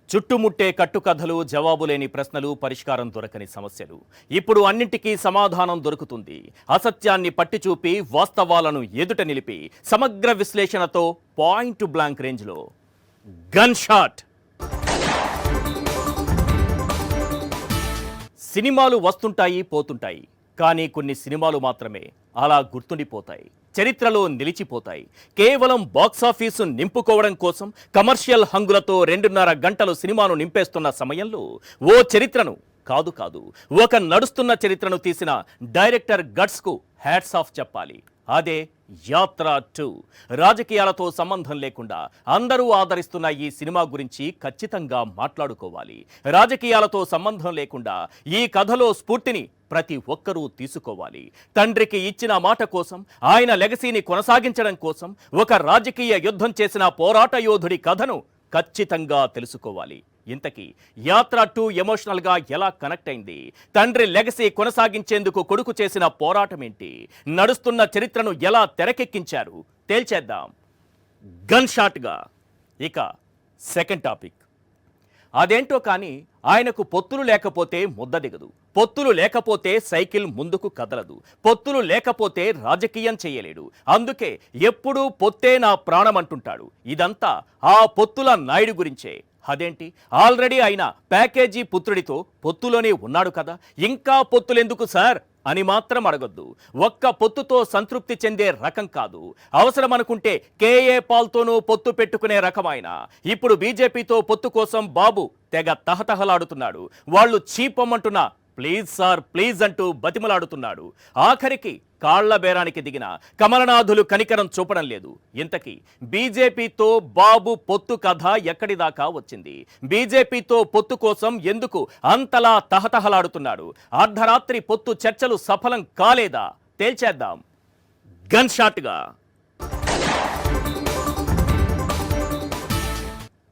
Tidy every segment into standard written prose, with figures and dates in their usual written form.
చుట్టుముట్టే కట్టుకథలు, జవాబులేని ప్రశ్నలు, పరిష్కారం దొరకని సమస్యలు. ఇప్పుడు అన్నింటికీ సమాధానం దొరుకుతుంది. అసత్యాన్ని పట్టిచూపి వాస్తవాలను ఎదుట నిలిపి సమగ్ర విశ్లేషణతో పాయింట్ బ్లాంక్ రేంజ్లో గన్ షాట్. సినిమాలు వస్తుంటాయి, పోతుంటాయి. కానీ కొన్ని సినిమాలు మాత్రమే అలా గుర్తుండిపోతాయి, చరిత్రలో నిలిచిపోతాయి. కేవలం బాక్సాఫీసు నింపుకోవడం కోసం కమర్షియల్ హంగులతో 2.5 గంటలు సినిమాను నింపేస్తున్న సమయంలో ఓ చరిత్రను కాదు ఒక నడుస్తున్న చరిత్రను తీసిన డైరెక్టర్ గట్స్కు హ్యాట్స్ ఆఫ్ చెప్పాలి. అదే యాత్ర 2. రాజకీయాలతో సంబంధం లేకుండా అందరూ ఆదరిస్తున్న ఈ సినిమా గురించి ఖచ్చితంగా మాట్లాడుకోవాలి. రాజకీయాలతో సంబంధం లేకుండా ఈ కథలో స్ఫూర్తిని ప్రతి ఒక్కరూ తీసుకోవాలి. తండ్రికి ఇచ్చిన మాట కోసం, ఆయన లెగసీని కొనసాగించడం కోసం ఒక రాజకీయ యుద్ధం చేసిన పోరాట యోధుడి కథను ఖచ్చితంగా తెలుసుకోవాలి. ఇంతకీ యాత్ర 2 ఎమోషనల్గా ఎలా కనెక్ట్ అయింది? తండ్రి లెగసీ కొనసాగించేందుకు కొడుకు చేసిన పోరాటం ఏంటి? నడుస్తున్న చరిత్రను ఎలా తెరకెక్కించారు? తేల్చేద్దాం గన్ షాట్గా. ఇక సెకండ్ టాపిక్. అదేంటో కానీ ఆయనకు పొత్తులు లేకపోతే ముద్ద దిగదు, పొత్తులు లేకపోతే సైకిల్ ముందుకు కదలదు, పొత్తులు లేకపోతే రాజకీయం చేయలేడు. అందుకే ఎప్పుడూ పొత్తే నా ప్రాణం అంటుంటాడు. ఇదంతా ఆ పొత్తుల నాయుడు గురించే. అదేంటి, ఆల్రెడీ ఆయన ప్యాకేజీ పుత్రుడితో పొత్తులోనే ఉన్నాడు కదా, ఇంకా పొత్తులెందుకు సార్ అని మాత్రం అడగొద్దు. ఒక్క పొత్తుతో సంతృప్తి చెందే రకం కాదు. అవసరం అనుకుంటే కేఏ పాల్తోనూ పొత్తు పెట్టుకునే రకమైన. ఇప్పుడు బీజేపీతో పొత్తు కోసం బాబు తెగ తహతహలాడుతున్నాడు. వాళ్ళు చీపమ్మంటున్నా ప్లీజ్ సార్ ప్లీజ్ అంటూ బతిమలాడుతున్నాడు. ఆఖరికి కాళ్ల బేరానికి దిగిన కమలనాథులు కనికరం చూపడం లేదు. ఇంతకీ బీజేపీతో బాబు పొత్తు కథ ఎక్కడి దాకా వచ్చింది? బీజేపీతో పొత్తు కోసం ఎందుకు అంతలా తహతహలాడుతున్నాడు? అర్ధరాత్రి పొత్తు చర్చలు సఫలం కాలేదా? తేల్చేద్దాం గన్ షాట్గా.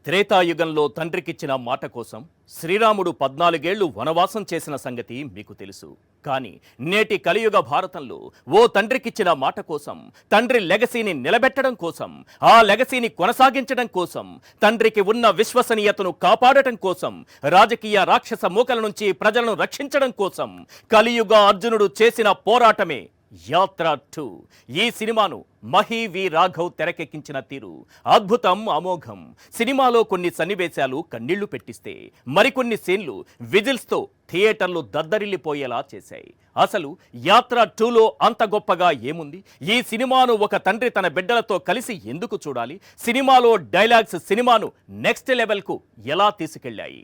త్రేతాయుగంలో తండ్రికిచ్చిన మాట కోసం శ్రీరాముడు 14 ఏళ్లు వనవాసం చేసిన సంగతి మీకు తెలుసు. కానీ నేటి కలియుగ భారతంలో ఓ తండ్రికిచ్చిన మాట కోసం, తండ్రి లెగసీని నిలబెట్టడం కోసం, ఆ లెగసీని కొనసాగించడం కోసం, తండ్రికి ఉన్న విశ్వసనీయతను కాపాడటం కోసం, రాజకీయ రాక్షస మూకల నుంచి ప్రజలను రక్షించడం కోసం కలియుగ అర్జునుడు చేసిన పోరాటమే యాత్ర 2. ఈ సినిమాను మహి వి రాఘవ్ తెరకెక్కించిన తీరు అద్భుతం, అమోఘం. సినిమాలో కొన్ని సన్నివేశాలు కన్నీళ్లు పెట్టిస్తే, మరికొన్ని సీన్లు విజిల్స్తో థియేటర్లు దద్దరిల్లిపోయేలా చేశాయి. అసలు యాత్ర 2లో అంత గొప్పగా ఏముంది? ఈ సినిమాను ఒక తండ్రి తన బిడ్డలతో కలిసి ఎందుకు చూడాలి? సినిమాలో డైలాగ్స్ సినిమాను నెక్స్ట్ లెవెల్కు ఎలా తీసుకెళ్లాయి?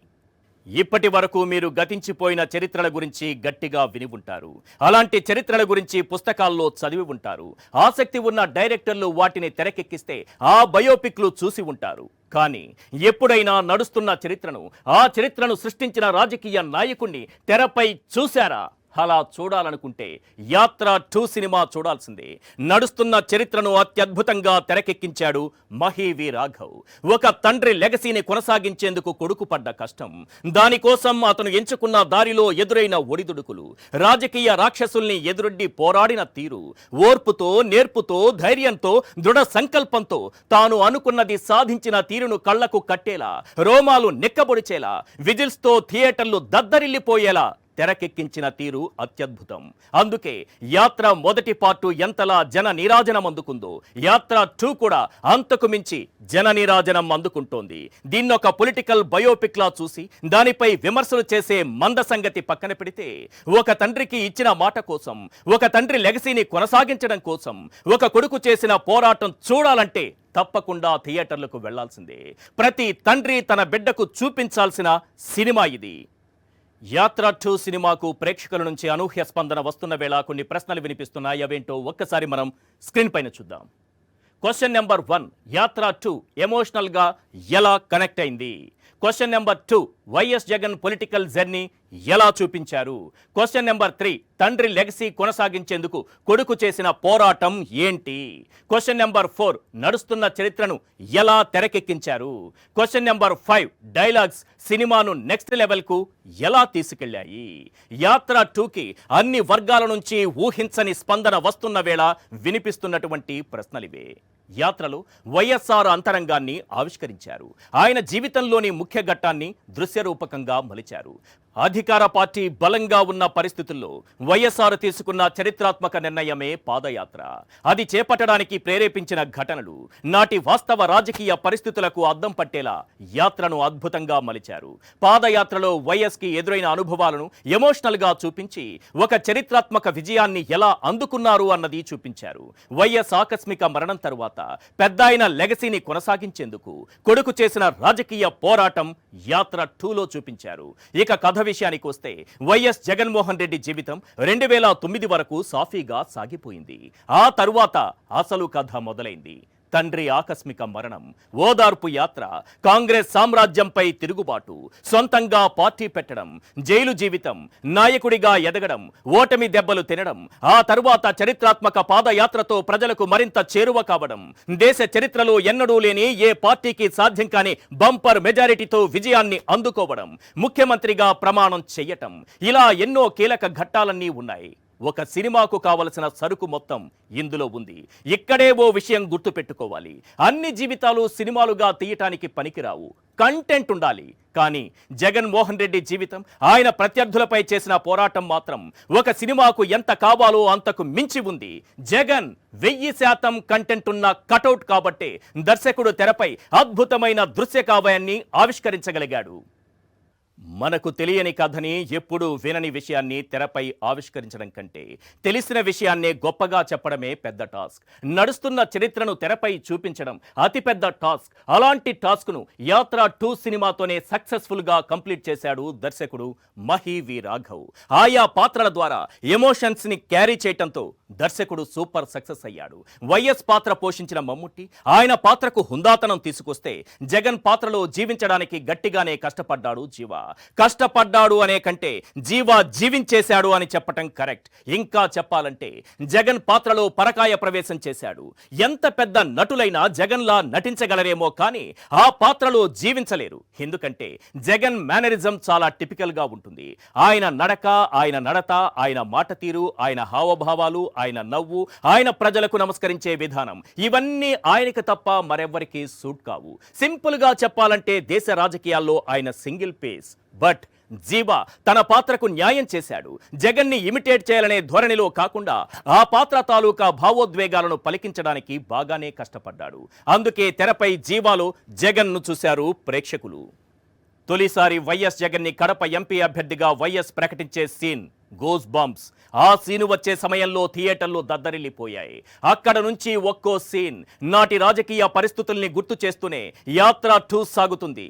ఇప్పటి వరకు మీరు గతించిపోయిన చరిత్రల గురించి గట్టిగా విని ఉంటారు. అలాంటి చరిత్రల గురించి పుస్తకాల్లో చదివి ఉంటారు. ఆసక్తి ఉన్న డైరెక్టర్లు వాటిని తెరకెక్కిస్తే ఆ బయోపిక్లు చూసి ఉంటారు. కానీ ఎప్పుడైనా నడుస్తున్న చరిత్రను, ఆ చరిత్రను సృష్టించిన రాజకీయ నాయకుణ్ణి తెరపై చూశారా? అలా చూడాలనుకుంటే యాత్ర 2 సినిమా చూడాల్సిందే. నడుస్తున్న చరిత్రను అత్యద్భుతంగా తెరకెక్కించాడు మహి వి రాఘవ్. ఒక తండ్రి లెగసీని కొనసాగించేందుకు కొడుకు పడ్డ కష్టం, దానికోసం అతను ఎంచుకున్న దారిలో ఎదురైన ఒడిదుడుకులు, రాజకీయ రాక్షసుల్ని ఎదురొడ్డి పోరాడిన తీరు, ఓర్పుతో, నేర్పుతో, ధైర్యంతో, దృఢ సంకల్పంతో తాను అనుకున్నది సాధించిన తీరును కళ్లకు కట్టేలా, రోమాలు నెక్కబొడిచేలా, విజిల్స్తో థియేటర్లు దద్దరిల్లిపోయేలా తెరకెక్కించిన తీరు అత్యద్భుతం. అందుకే యాత్ర మొదటి పార్టు ఎంతలా జన నీరాజనం అందుకుందో, యాత్ర 2 కూడా అంతకు మించి జన నీరాజనం అందుకుంటోంది. దీన్నొక పొలిటికల్ బయోపిక్ లా చూసి దానిపై విమర్శలు చేసే మంద సంగతి పక్కన పెడితే, ఒక తండ్రికి ఇచ్చిన మాట కోసం, ఒక తండ్రి లెగసీని కొనసాగించడం కోసం ఒక కొడుకు చేసిన పోరాటం చూడాలంటే తప్పకుండా థియేటర్లకు వెళ్లాల్సిందే. ప్రతి తండ్రి తన బిడ్డకు చూపించాల్సిన సినిమా ఇది. యాత్ర 2 సినిమాకు ప్రేక్షకుల నుంచి అనూహ్య స్పందన వస్తున్న వేళ కొన్ని ప్రశ్నలు వినిపిస్తున్నాయి. అవేంటో ఒక్కసారి మనం స్క్రీన్ పైన చూద్దాం. క్వశ్చన్ నెంబర్ 1, యాత్ర 2 ఎమోషనల్గా ఎలా కనెక్ట్ అయింది? Question number 2, YS Jagan political journey ఎలా చూపించారు? క్వశ్చన్ నెంబర్ 3, తండ్రి లెగసీ కొనసాగించేందుకు కొడుకు చేసిన పోరాటం ఏంటి? క్వశ్చన్ నెంబర్ 4, నడుస్తున్న చరిత్రను ఎలా తెరకెక్కించారు? క్వశ్చన్ నెంబర్ 5, డైలాగ్స్ సినిమాను నెక్స్ట్ లెవెల్కు ఎలా తీసుకెళ్లాయి? యాత్ర 2కి అన్ని వర్గాల నుంచి ఊహించని స్పందన వస్తున్న వేళ వినిపిస్తున్నటువంటి ప్రశ్నలివే. యాత్రలో వైఎస్ఆర్ అంతరంగాన్ని ఆవిష్కరించారు. ఆయన జీవితంలోని ముఖ్య ఘట్టాన్ని దృశ్యరూపకంగా మలిచారు. అధికార పార్టీ బలంగా ఉన్న పరిస్థితుల్లో వైఎస్ఆర్ తీసుకున్న చరిత్రాత్మక నిర్ణయమే పాదయాత్ర. అది చేపట్టడానికి ప్రేరేపించిన ఘటనలు నాటి వాస్తవ రాజకీయ పరిస్థితులకు అద్దం పట్టేలా యాత్రను అద్భుతంగా మలిచారు. పాదయాత్రలో వైఎస్కి ఎదురైన అనుభవాలను ఎమోషనల్గా చూపించి ఒక చరిత్రాత్మక విజయాన్ని ఎలా అందుకున్నారు అన్నది చూపించారు. వైఎస్ ఆకస్మిక మరణం తరువాత పెద్దాయన లెగసీని కొనసాగించేందుకు కొడుకు చేసిన రాజకీయ పోరాటం యాత్ర 2లో చూపించారు. ఇక కథ విషయానికి వస్తే వైఎస్ జగన్మోహన్ రెడ్డి జీవితం 2009 వరకు సాఫీగా సాగిపోయింది. ఆ తరువాత అసలు కథ మొదలైంది. తండ్రి ఆకస్మిక మరణం, ఓదార్పు యాత్ర, కాంగ్రెస్ సామ్రాజ్యంపై తిరుగుబాటు, సొంతంగా పార్టీ పెట్టడం, జైలు జీవితం, నాయకుడిగా ఎదగడం, ఓటమి దెబ్బలు తినడం, ఆ తరువాత చరిత్రాత్మక పాదయాత్రతో ప్రజలకు మరింత చేరువ కావడం, దేశ చరిత్రలో ఎన్నడూ లేని ఏ పార్టీకి సాధ్యం కాని బంపర్ మెజారిటీతో విజయాన్ని అందుకోవడం, ముఖ్యమంత్రిగా ప్రమాణం చెయ్యటం, ఇలా ఎన్నో కీలక ఘట్టాలన్నీ ఉన్నాయి. ఒక సినిమాకు కావలసిన సరుకు మొత్తం ఇందులో ఉంది. ఇక్కడే ఓ విషయం గుర్తుపెట్టుకోవాలి. అన్ని జీవితాలు సినిమాలుగా తీయటానికి పనికిరావు. కంటెంట్ ఉండాలి. కానీ జగన్మోహన్ రెడ్డి జీవితం, ఆయన ప్రత్యర్థులపై చేసిన పోరాటం మాత్రం ఒక సినిమాకు ఎంత కావాలో అంతకు మించి ఉంది. జగన్ 1000% కంటెంట్ ఉన్న కటౌట్ కాబట్టే దర్శకుడు తెరపై అద్భుతమైన దృశ్య కావ్యాన్ని ఆవిష్కరించగలిగాడు. మనకు తెలియని కథని, ఎప్పుడూ వినని విషయాన్ని తెరపై ఆవిష్కరించడం కంటే తెలిసిన విషయాన్నే గొప్పగా చెప్పడమే పెద్ద టాస్క్. నడుస్తున్న చరిత్రను తెరపై చూపించడం అతిపెద్ద టాస్క్. అలాంటి టాస్క్ను యాత్ర 2 సినిమాతోనే సక్సెస్ఫుల్గా కంప్లీట్ చేశాడు దర్శకుడు మహి వి రాఘవ్. ఆయా పాత్రల ద్వారా ఎమోషన్స్ని క్యారీ చేయటంతో దర్శకుడు సూపర్ సక్సెస్ అయ్యాడు. వైఎస్ పాత్ర పోషించిన మమ్ముట్టి ఆయన పాత్రకు హుందాతనం తీసుకొస్తే, జగన్ పాత్రలో జీవించడానికి గట్టిగానే కష్టపడ్డాడు జీవ. కష్టపడ్డాడు అనే కంటే జీవా జీవించేశాడు అని చెప్పటం కరెక్ట్. ఇంకా చెప్పాలంటే జగన్ పాత్రలో పరకాయ ప్రవేశం చేశాడు. ఎంత పెద్ద నటులైనా జగన్లా నటించగలరేమో కానీ ఆ పాత్రలో జీవించలేరు. ఎందుకంటే జగన్ మేనరిజం చాలా టిపికల్ గా ఉంటుంది. ఆయన నడక, ఆయన నడత, ఆయన మాట తీరు, ఆయన హావభావాలు, ఆయన నవ్వు, ఆయన ప్రజలకు నమస్కరించే విధానం, ఇవన్నీ ఆయనకి తప్ప మరెవ్వరికి సూట్ కావు. సింపుల్ గా చెప్పాలంటే దేశ రాజకీయాల్లో ఆయన సింగిల్ పేస్. బట్ జీవా తన పాత్రకు న్యాయం చేశాడు. జగన్ని ఇమిటేట్ చేయాలనే ధోరణిలో కాకుండా ఆ పాత్ర తాలూకా భావోద్వేగాలను పలికించడానికి బాగానే కష్టపడ్డాడు. అందుకే తెరపై జీవాలో జగన్ను చూశారు ప్రేక్షకులు. తొలిసారి వైఎస్ జగన్ని కడప ఎంపీ అభ్యర్థిగా వైఎస్ ప్రకటించే సీన్ గోస్ బంప్స్. ఆ సీను వచ్చే సమయంలో థియేటర్లు దద్దరిల్లిపోయాయి. అక్కడ నుంచి ఒక్కో సీన్ నాటి రాజకీయ పరిస్థితుల్ని గుర్తు చేస్తూనే యాత్ర 2 సాగుతుంది.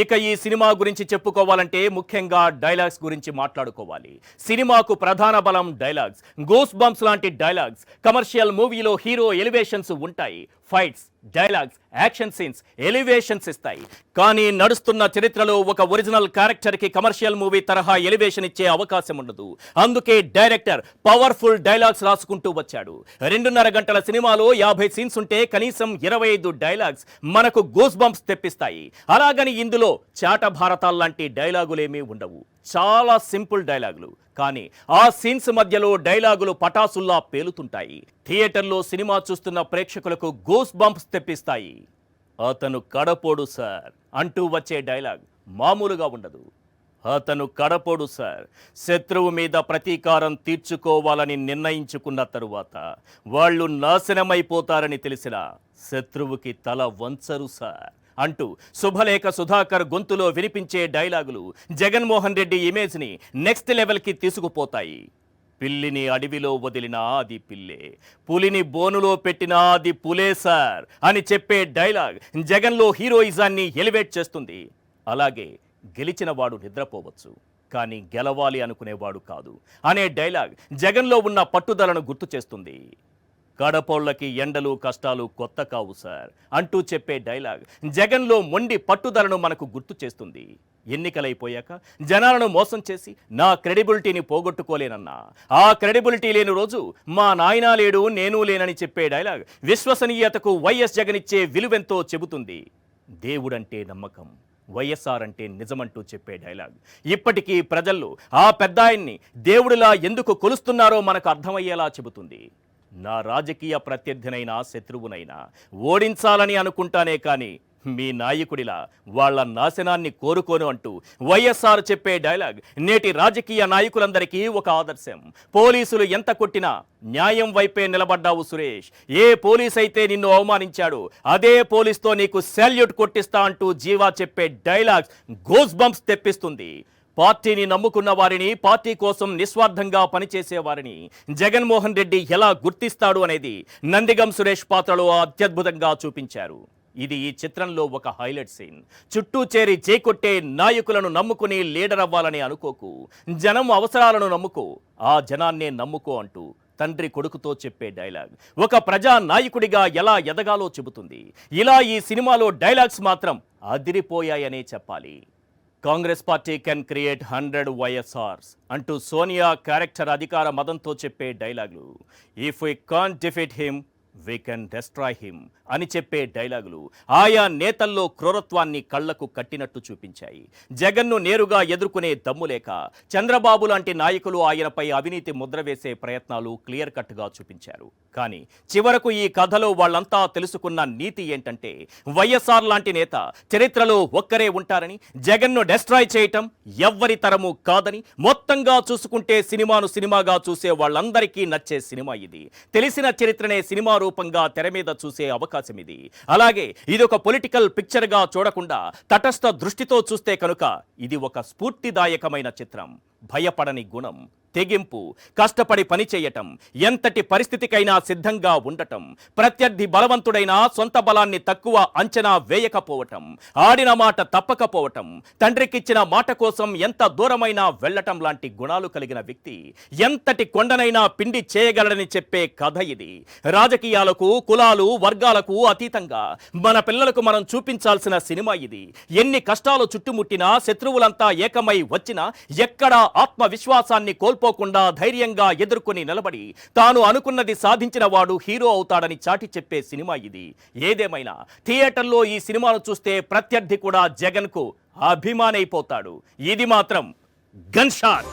ఇక ఈ సినిమా గురించి చెప్పుకోవాలంటే ముఖ్యంగా డైలాగ్స్ గురించి మాట్లాడుకోవాలి. సినిమాకు ప్రధాన బలం డైలాగ్స్. గోస్ బంప్స్ లాంటి డైలాగ్స్ కమర్షియల్ మూవీలో హీరో ఎలివేషన్స్ ఉంటాయి. Fights, dialogues, action scenes elevations ఇస్తాయి. కానీ నడుస్తున్న చరిత్రలో ఒక ఒరిజినల్ క్యారెక్టర్ కి కమర్షియల్ మూవీ తరహా ఎలివేషన్ ఇచ్చే అవకాశం ఉండదు. అందుకే డైరెక్టర్ పవర్ఫుల్ డైలాగ్స్ రాసుకుంటూ వచ్చాడు. 2.5 గంటల సినిమాలో 50 సీన్స్ ఉంటే కనీసం 25 డైలాగ్స్ మనకు గూస్ బంప్స్ తెప్పిస్తాయి. అలాగని ఇందులో చాట భారతాల్లాంటి డైలాగులేమీ ఉండవు. చాలా సింపుల్ డైలాగులు. కానీ ఆ సీన్స్ మధ్యలో డైలాగులు పటాసుల్లా పేలుతుంటాయి. థియేటర్లో సినిమా చూస్తున్న ప్రేక్షకులకు గూస్ బంప్స్ తెప్పిస్తాయి. అతను కడపోడు సార్ అంటూ వచ్చే డైలాగ్ మామూలుగా ఉండదు. అతను కడపోడు సార్. శత్రువు మీద ప్రతీకారం తీర్చుకోవాలని నిర్ణయించుకున్న తరువాత వాళ్ళు నాశనమైపోతారని తెలిసిన శత్రువుకి తల వంచరు సార్ అంటూ శుభలేఖ సుధాకర్ గొంతులో వినిపించే డైలాగులు జగన్మోహన్ రెడ్డి ఇమేజ్ని నెక్స్ట్ లెవెల్కి తీసుకుపోతాయి. పిల్లిని అడవిలో వదిలినా అది పిల్లే, పులిని బోనులో పెట్టినా అది పులే సార్ అని చెప్పే డైలాగ్ జగన్లో హీరోయిజాన్ని ఎలివేట్ చేస్తుంది. అలాగే గెలిచిన వాడు నిద్రపోవచ్చు, కానీ గెలవాలి అనుకునేవాడు కాదు అనే డైలాగ్ జగన్లో ఉన్న పట్టుదలను గుర్తు చేస్తుంది. కడపోళ్లకి ఎండలు కష్టాలు కొత్త కావు సార్ అంటూ చెప్పే డైలాగ్ జగన్లో మొండి పట్టుదలను మనకు గుర్తు చేస్తుంది. ఎన్నికలైపోయాక జనాలను మోసం చేసి నా క్రెడిబిలిటీని పోగొట్టుకోలేనన్నా, ఆ క్రెడిబిలిటీ లేని రోజు మా నాయనా లేడు నేను లేనని చెప్పే డైలాగ్ విశ్వసనీయతకు వైఎస్ జగన్ ఇచ్చే విలువెంతో చెబుతుంది. దేవుడంటే నమ్మకం, వైఎస్ఆర్ అంటే నిజమంటూ చెప్పే డైలాగ్ ఇప్పటికీ ప్రజల్లో ఆ పెద్దాయన్ని దేవుడిలా ఎందుకు కొలుస్తున్నారో మనకు అర్థమయ్యేలా చెబుతుంది. నా రాజకీయ ప్రత్యర్థినైనా శత్రువునైనా ఓడించాలని అనుకుంటానే కానీ మీ నాయకుడిలా వాళ్ళ నాశనాన్ని కోరుకోను అంటూ వైఎస్ఆర్ చెప్పే డైలాగ్ నేటి రాజకీయ నాయకులందరికీ ఒక ఆదర్శం. పోలీసులు ఎంత కొట్టినా న్యాయం వైపే నిలబడ్డావు సురేష్. ఏ పోలీస్ అయితే నిన్ను అవమానించాడు అదే పోలీస్తో నీకు సాల్యూట్ కొట్టిస్తా అంటూ జీవా చెప్పే డైలాగ్ గోస్ బంప్స్ తెప్పిస్తుంది. పార్టీని నమ్ముకున్న వారిని, పార్టీ కోసం నిస్వార్థంగా పనిచేసే వారిని జగన్మోహన్ రెడ్డి ఎలా గుర్తిస్తాడు అనేది నందిగం సురేష్ పాత్రలో అత్యద్భుతంగా చూపించారు. ఇది ఈ చిత్రంలో ఒక హైలైట్ సీన్. చుట్టూ చేరి చేకొట్టే నాయకులను నమ్ముకుని లీడర్ అవ్వాలని అనుకోకు, జనం అవసరాలను నమ్ముకో, ఆ జనాన్నే నమ్ముకో అంటూ తండ్రి కొడుకుతో చెప్పే డైలాగ్ ఒక ప్రజా నాయకుడిగా ఎలా ఎదగాలో చెబుతుంది. ఇలా ఈ సినిమాలో డైలాగ్స్ మాత్రం అదిరిపోయాయనే చెప్పాలి. Congress party can create 100 YSR's అంటూ సోనియా క్యారెక్టర్ అధికార మదంతో చెప్పే డైలాగులు. If we can't defeat him we can destroy him అని చెప్పే డైలాగులు ఆయా నేతల్లో క్రూరత్వాన్ని కళ్లకు కట్టినట్టు చూపించాయి. జగన్ను నేరుగా ఎదుర్కొనే దమ్ము లేక చంద్రబాబు లాంటి నాయకులు ఆయనపై అవినీతి ముద్ర వేసే ప్రయత్నాలు క్లియర్ కట్గా చూపించారు. కానీ చివరకు ఈ కథలో వాళ్ళంతా తెలుసుకున్న నీతి ఏంటంటే వైఎస్ఆర్ లాంటి నేత చరిత్రలో ఒక్కరే ఉంటారని, జగన్ను డెస్ట్రాయ్ చేయటం ఎవ్వరి తరము కాదని, మొత్తంగా చూసుకుంటే సినిమాను సినిమాగా చూసే వాళ్ళందరికీ నచ్చే సినిమా ఇది. తెలిసిన చరిత్రనే సినిమా రూపంగా తెర మీద చూసే అవకాశం ఇది. అలాగే ఇది ఒక పొలిటికల్ పిక్చర్ గా చూడకుండా తటస్థ దృష్టితో చూస్తే కనుక ఇది ఒక స్ఫూర్తిదాయకమైన చిత్రం. భయపడని గుణం, తెగింపు, కష్టపడి పని చేయటం, ఎంతటి పరిస్థితికైనా సిద్ధంగా ఉండటం, ప్రత్యర్థి బలవంతుడైనా సొంత బలాన్ని తక్కువ అంచనా వేయకపోవటం, ఆడిన మాట తప్పకపోవటం, తండ్రికిచ్చిన మాట కోసం ఎంత దూరమైనా వెళ్లటం లాంటి గుణాలు కలిగిన వ్యక్తి ఎంతటి కొండనైనా పిండి చేయగలడని చెప్పే కథ ఇది. రాజకీయాలకు, కులాలు, వర్గాలకు అతీతంగా మన పిల్లలకు మనం చూపించాల్సిన సినిమా ఇది. ఎన్ని కష్టాలు చుట్టుముట్టినా, శత్రువులంతా ఏకమై వచ్చినా ఎక్కడా ఆత్మవిశ్వాసాన్ని కోల్పోకుండా ధైర్యంగా ఎదుర్కొని నిలబడి తాను అనుకున్నది సాధించిన వాడు హీరో అవుతాడని చాటి చెప్పే సినిమా ఇది. ఏదేమైనా థియేటర్లో ఈ సినిమాను చూస్తే ప్రత్యర్థి కూడా జగన్కు అభిమానైపోతాడు. ఇది మాత్రం గన్ షాట్.